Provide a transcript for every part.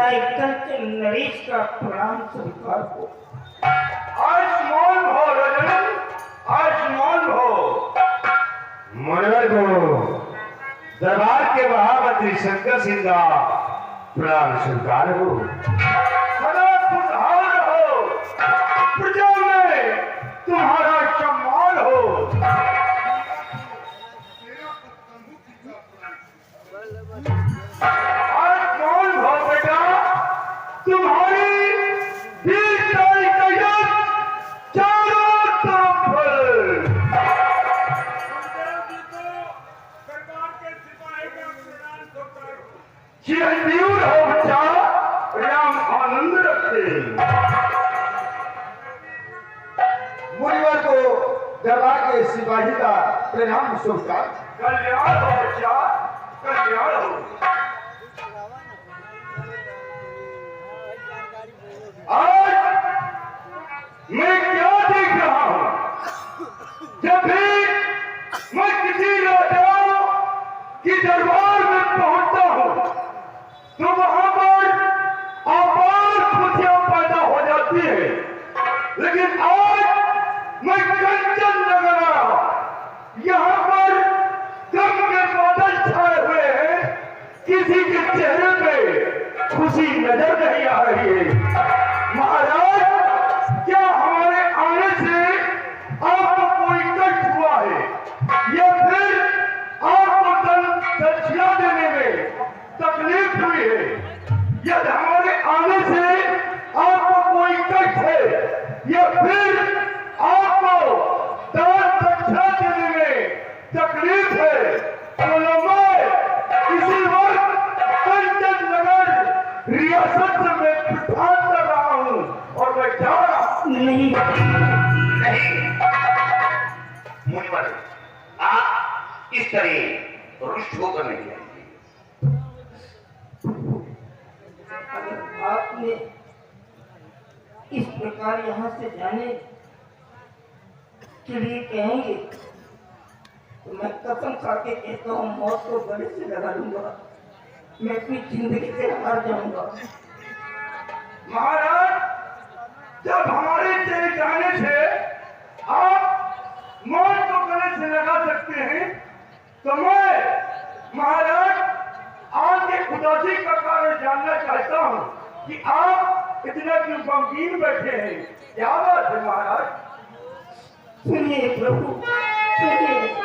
चाहे कंचन नरेश का प्रणाम स्वीकार हो। आयुष्मान हो रजन, आयुष्मान हो। मनोहर को दरबार के महामंत्री शंकर सिंह का प्रणाम स्वीकार हो। सदा खुशहाल हो, प्रजा में तुम्हारा सम्मान हो। आयुष्मान हो बेटा, तुम्हारी चिरंजीव हो बच्चा, राम आनंद रखे। मुनिवर को दरबार के सिपाही का प्रणाम स्वीकार। कल्याण हो बच्चा, कल्याण हो। आज मैं क्या देख रहा हूं? जब भी मैं किसी राजा की दरबार में पहुंचता हूं तो वहां पर अपार खुशियां पैदा हो जाती है, लेकिन आज मैं कंचन नगर आया, यहाँ पर गम के बादल छाए हुए हैं, किसी के चेहरे पे खुशी नजर नहीं आ रही है। महाराज, क्या हमारे आने से आपको कोई कष्ट हुआ है या फिर आपको दक्षिणा देने में तकलीफ हुई है? यदि हमारे आने से आपको कोई कष्ट है या फिर आपको दान दक्षिणा देने में तकलीफ है तो मैं इसी वक्त कंचन नगर रियासत में प्रस्थान कर रहा हूं और मैं जा रहा हूं। नहीं मुनिवर, आप इस तरह रुष्ट होकर नहीं आएंगे। अगर आपने इस प्रकार यहाँ से जाने के लिए कहेंगे तो मैं कसम खा के कहता हूँ, मौत को गले से लगा लूंगा, मैं अपनी जिंदगी से हार जाऊंगा। महाराज, जब हमारे चले जाने से आप मौत को गले से लगा सकते हैं तो मैं महाराज आपके उदासी का कारण जानना चाहता हूं कि आप इतना क्यों गमगीन बैठे हैं? क्या बात है महाराज? सुनिए प्रभु, सुनिए।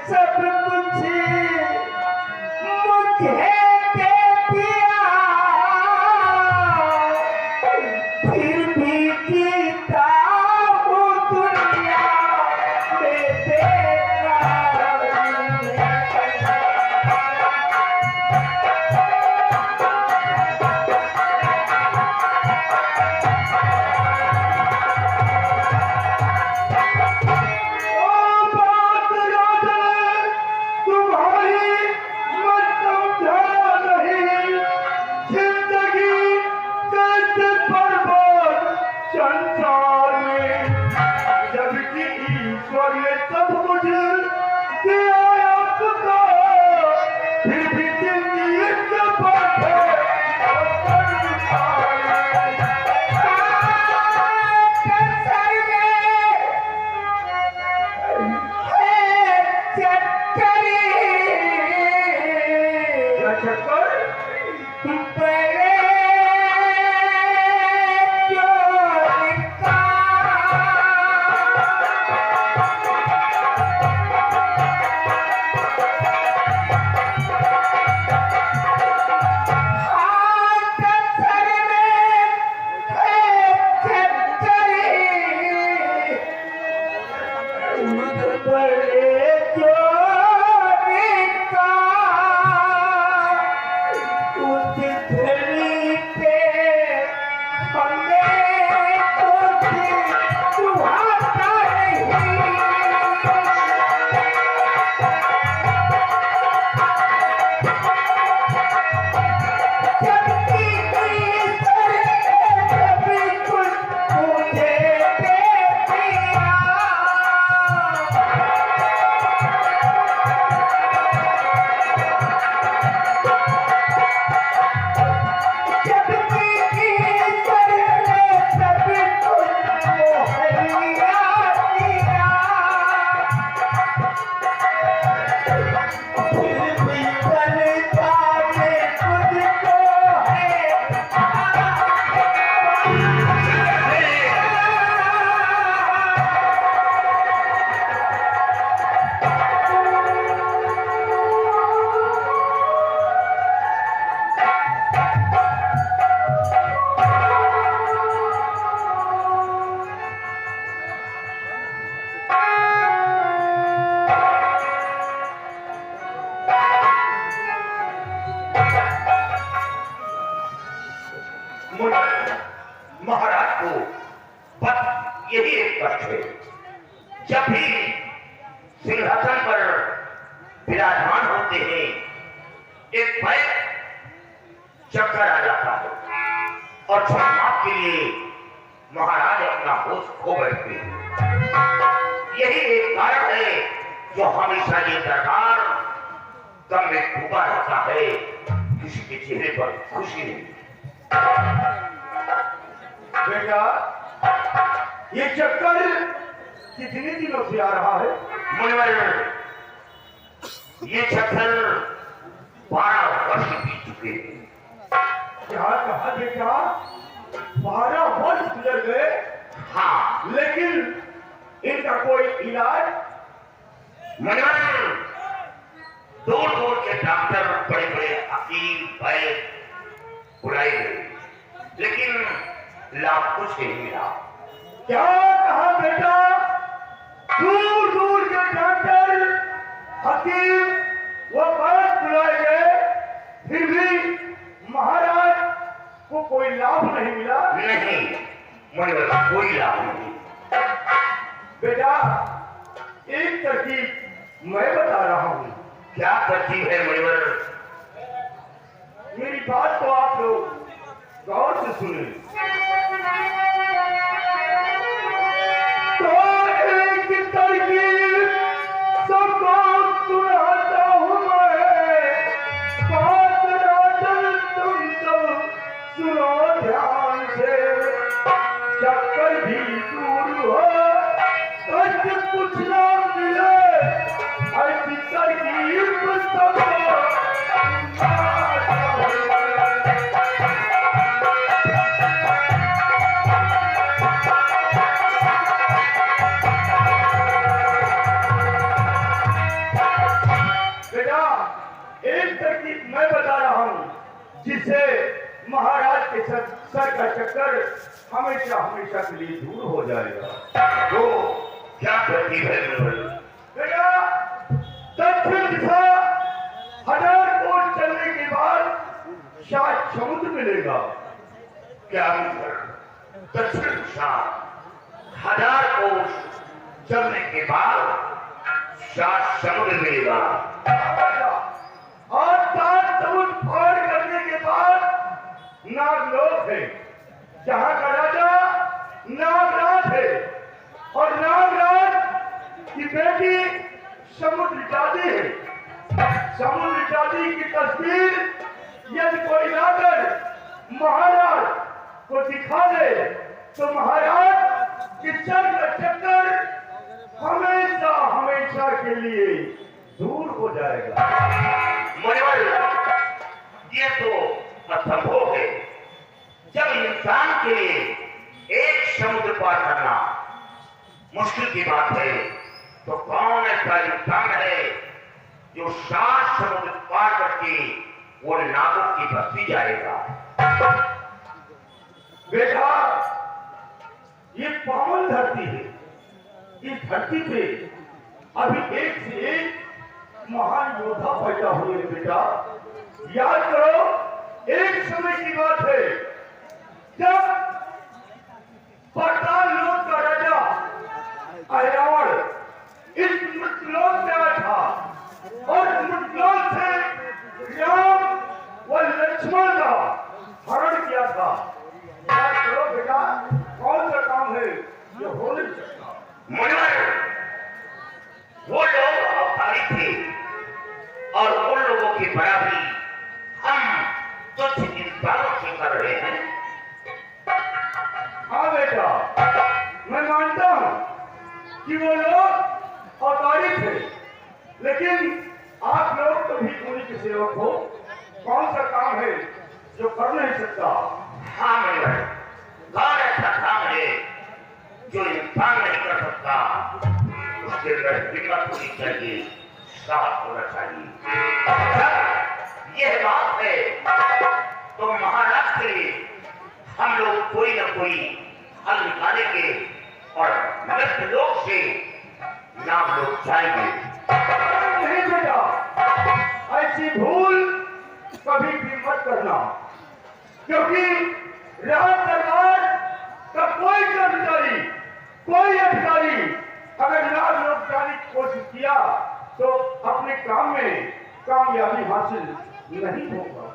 सब कुछ मुझे दे दिया, फिर भी जीता हूँ दुनिया में तेरा। विराजमान होते हैं, एक पैर चक्कर आ जाता है और क्षणमात्र के लिए महाराज अपना होश खो बैठते हैं। यही एक कारण है जो हमेशा ये दरबार गम में डूबा रहता है, किसी के चेहरे पर खुशी नहीं। बेटा, ये चक्कर कितने दिनों से आ रहा है? मुनिवर, ये चक्कर 12 वर्ष बीत चुके हैं। क्या कहा बेटा? 12 वर्ष गुजर गए? हाँ, लेकिन इनका कोई इलाज? मुनिवर, दूर दूर के डॉक्टर, बड़े बड़े हकीम, वैद्य बुलाए गए, लेकिन लाभ कुछ नहीं मिला। क्या कहा बेटा? दूर दूर के डॉक्टर, हकीम वो वैद्य बुलाए गए, फिर भी महाराज को कोई लाभ नहीं मिला? नहीं मुनिवर, कोई लाभ नहीं। बेटा, एक तरकीब मैं बता रहा हूं। क्या तरकीब है मुनिवर? मेरी बात को आप लोग गौर से सुने। तो एक तरकीब सबको सुनाता हूं मैं, बात राजन तुम सब सुनो ध्यान से। चक्कर भी दूर हो, कष्ट कुछ ना मिले, ऐसी तरकीब सबको मैं बता रहा हूं, जिससे महाराज के सर का चक्कर हमेशा हमेशा के लिए दूर हो जाएगा। तो क्या तरकीब है मुनिवर? बेटा, दक्षिण दिशा 1000 कोस चलने के बाद शायद समुद्र मिलेगा। क्या मुनिवर? दक्षिण दिशा 1000 कोस चलने के बाद शायद समुद्र मिलेगा। और 7 समुद्र पार करने के बाद नागलोक है, जहां का राजा नागराज है, और नागराज की बेटी समुद्रजादी है। समुद्रजादी की तस्वीर यदि कोई लाकर महाराज को दिखा दे तो महाराज की सर का चक्कर हमेशा हमेशा के लिए दूर हो जाएगा। मुनिवर, ये तो असंभव है। जब इंसान के लिए एक समुद्र पार करना मुश्किल की बात है, तो कौन ऐसा इंसान है जो 7 समुद्र पार करके वो नागों की बस्ती जाएगा? बेटा, ये पावन धरती है। इस धरती पे अभी एक से एक महान योद्धा पैदा हुए हैं। बेटा, याद करो, एक समय की बात है जब पाताल लोक का राजा अहिरावण इस मृतलोक में आया था, और मृतलोक से राम व लक्ष्मण का हरण किया था। याद करो बेटा, कौन सा काम है जो हो नहीं सकता? मुनिवर, वो लोग अवतारी थे और उन लोगों की बराबरी हम तुच्छ इंसानों से कर रहे हैं। हाँ बेटा, मैं मानता हूं कि वो लोग अवतारी थे, लेकिन आप लोग तो भी उन्हीं के सेवक हो। कौन सा काम है जो कर नहीं सकता? हाँ मुनिवर, कौन ऐसा काम है जो इंसान नहीं कर सकता? उसके अंदर हिम्मत होनी चाहिए, साहस होना चाहिए। जब यह बात है तो महाराज के लिए हम लोग कोई न कोई हल निकालेंगे और मनुष्य लोक से नाम लोग जाएंगे। नहीं बेटा, ऐसी भूल कभी भी मत करना, क्योंकि राज दरबार का कोई कर्मचारी, कोई अधिकारी अगर नाग लोक जाने की कोशिश किया तो अपने काम में कामयाबी हासिल नहीं होगा।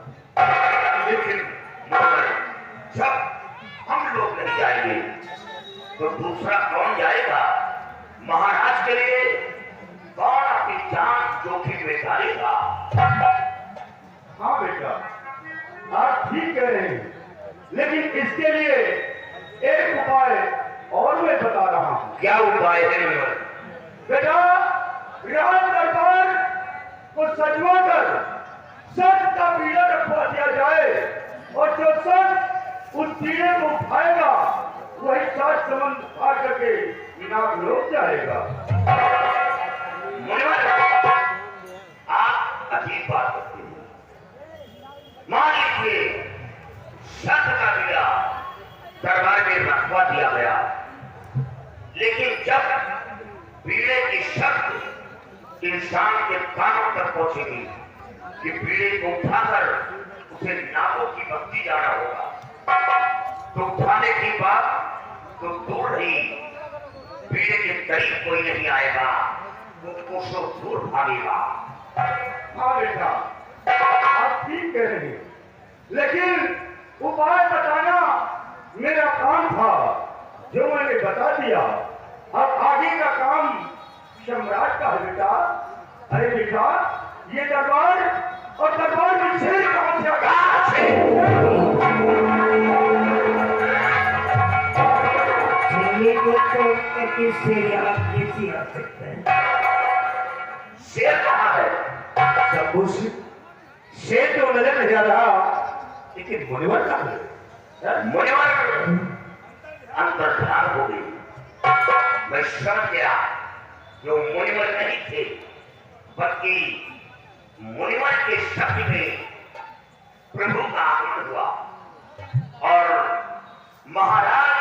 लेकिन मगर जब हम लोग नहीं जाएंगे तो दूसरा कौन जाएगा? महाराज के लिए कौन अपनी जान जोखिम में डालेगा? हाँ बेटा, आप ठीक कह रहे हैं, लेकिन इसके लिए एक उपाय और मैं बता रहा हूँ। क्या उपाय है? बेटा, राज दरबार को सजवा कर सच का पीड़ा रखवा दिया जाए और जो सच उस पीड़े को उठाएगा वही सात समंद पार करके नाग लोक जाएगा। आप अजीब बात करते हैं। मान लीजिए सत्य का पीड़ा दरबार में रखवा दिया गया, लेकिन जब पीड़े की शब्द इंसान के कानों तक पहुंचेगी कि पीड़े को उठाकर उसे नागों की बस्ती जाना होगा, तो उठाने की बात तो दूर ही पीड़े के करीब कोई नहीं आएगा, वो कोसों दूर भागेगा। हाँ बेटा, आप ठीक कह रहे हैं, लेकिन उपाय बताना मेरा काम था, जो मैंने बता दिया। अब आगे का काम सम्राट का है बेटा। अरे बेटा, ये दरबार और दरबार में शेर कहां से आ गया? शेर यहाँ कैसी आ सकता है? शेर कहाँ है? शंभू सिंह, शेर तो नजर नहीं आ रहा, लेकिन मुनिवर कहाँ है? मुनिवर अंतर्धान हो गई। मैं समझ गया जो मुनिवर नहीं थे, बल्कि मुनिवर के शक्ति में प्रभु का आगमन हुआ और महाराज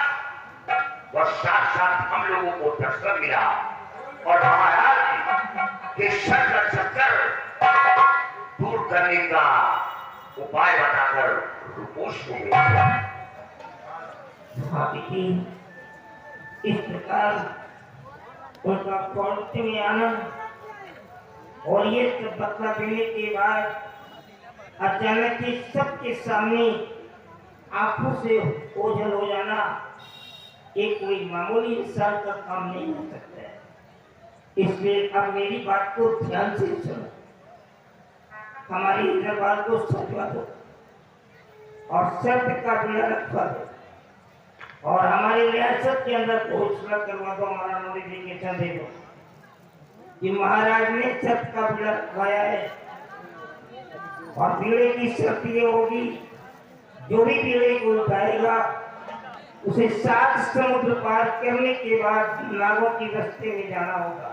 व साथ हम लोगों को दर्शन मिला और महाराज के शर चक्कर दूर करने का उपाय बताकर रुपोश हो गया। इस प्रकार उनका पौड़ते में आना और ये सब बदला देने के बाद अचानक ही सबके सामने आंखों से ओझल हो जाना एक कोई मामूली इंसान का काम नहीं हो सकता है। इसलिए अब मेरी बात को ध्यान से सुनो। हमारी दरबार को सजवा दो और सत्य का पीड़ा रखवा दो और हमारे रियासत के अंदर घोषणा करवा दो, हमारा नोटिफिकेशन दे दो कि महाराज ने सत्य का पीड़ा रखवाया है और पीड़े की शक्ति होगी। जो भी पीड़े को उठाएगा उसे 7 समुद्र पार करने के बाद नागों की बस्ती में जाना होगा।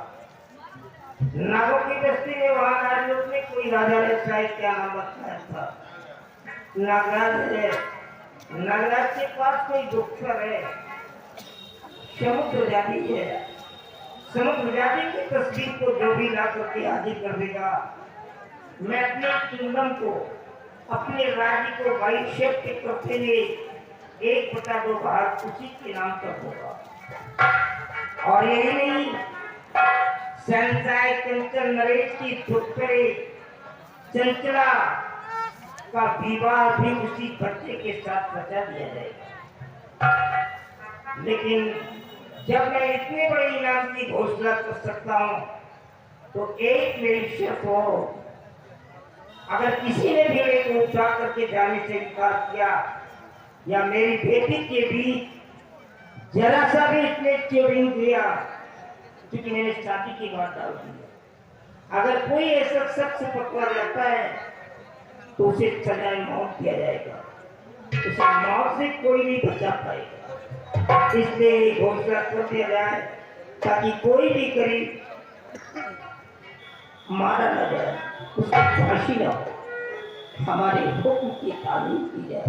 नागों की बस्ती में वहां नागलोक में कोई राजा रहता है, क्या नाम बताया था? नागराज है। नागराज के पास कोई डॉक्टर है, समुद्र जाति है। समुद्र जाति की तस्वीर को जो भी ला करके हाजिर कर देगा, मैं अपने किंगडम को, अपने राज्य को वाइशेप के करते हुए 1/2 भाग उसी के नाम कर दूंगा। और यही नहीं, संजय चंचल नरेश की पुत्री चंचला का विवाह भी उसी बच्चे के साथ रचा दिया जाएगा। लेकिन जब मैं इतने बड़े इनाम की घोषणा कर सकता हूं, तो एक मेरी शर्त हो, अगर किसी ने भेड़े को उठा करके जाने से इनकार किया या मेरी बेटी के भी जरा सा भी इसने चोरिंग किया, क्योंकि मैंने शादी की बात डाल दी है, अगर कोई ऐसा शख्स पकड़ा जाता है तो उसे सजाए मौत दिया जाएगा। उसे मौत से कोई नहीं बचा पाएगा। इसलिए घोषणा कर दिया जाए ताकि कोई भी गरीब मारा न जाए, उसकी फांसी न हो, हमारे हुक्म की तामील की जाए।